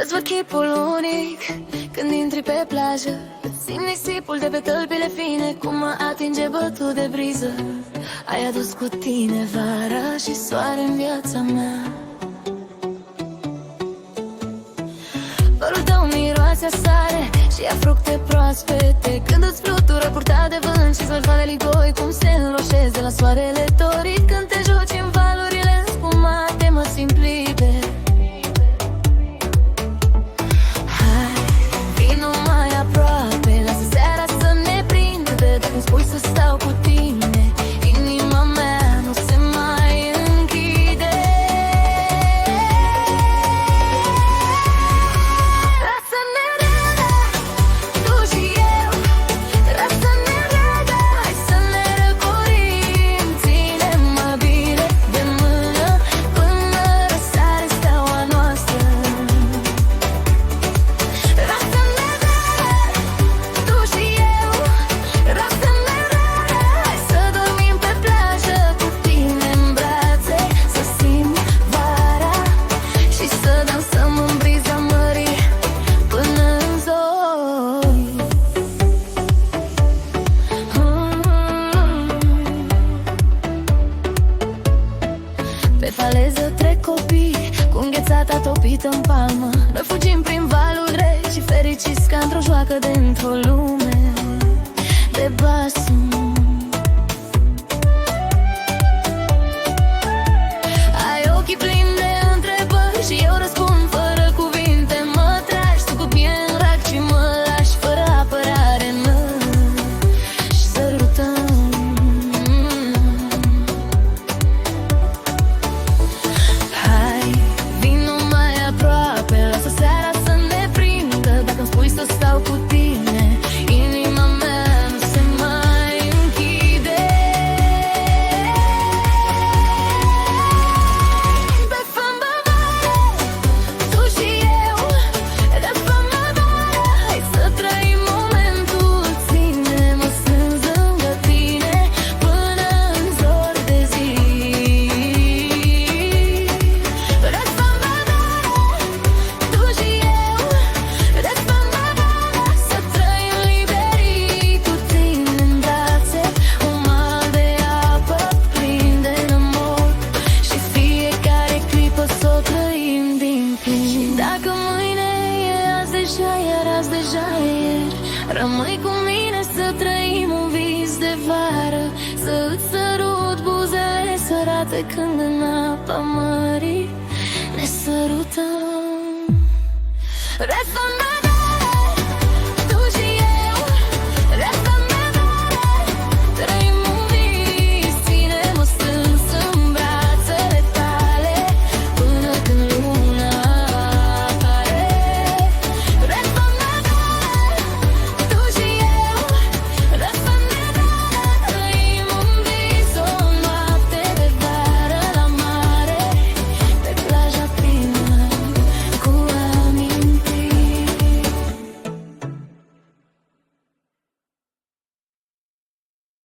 Îți văd chipul unic când intri pe plajă. Simt nisipul de pe tălpile fine, cum mă atinge bătut de briză. Ai adus cu tine vara și soare în viața mea. Părul tău miroase a sare și a fructe proaspete, când îți flutură purta de vânt și zvârtoane ligoi cum se înroșesc de la soarele torit. Când te joci în valurile înspumate, mă simt liber. Hai, vino mai aproape, lasă seara să ne prindă. Dacă-mi spui să stau cu tine, inima mea nu se mai închide. Lasă-ne râdă, tu și eu. Lasă-ne râdă, hai să ne răcorim. Ține-mă bine de mână până răsare steaua noastră. Lasă-ne râdă, tu și eu. Lasă-ne râdă, hai să dormim pe plajă cu tine în brațe, să simt vara și să dansăm în briza mării până în zori. Pe faleză trec copii cu înghețata topită în palmă. Noi fugim prin valuri reci și fericiți ca într-o joacă dintr-o lume de basum. Ai ochii plini de întrebări și eu răspund fără cuvinte. Mă tragi tu cu mine în rac și mă lași fără apărare în mâini și sărutăm. Hai, vino mai aproape, lasă seara să ne prindă. Dacă-mi spui să stau cu tine, inima mea nu se mai închide. Pe fă-mă vara, tu și eu. De fă-mă vara, hai să trăim momentul. Ține-mă strâns lângă tine până în zori de zi. Răsfă-mă vara, tu și eu. Răsfă-mă vara, să trăim liberii cu tine în brațe. Un mal de apă plin de amor și fiecare clipă s-o trăim din plin. Și dacă mâine e azi deja, iar azi deja e ieri, rămâi cu mine să trăim un vis de vară. Să-ți sărut buzele sărate când în apa mării ne sărutăm. Răsfă-mă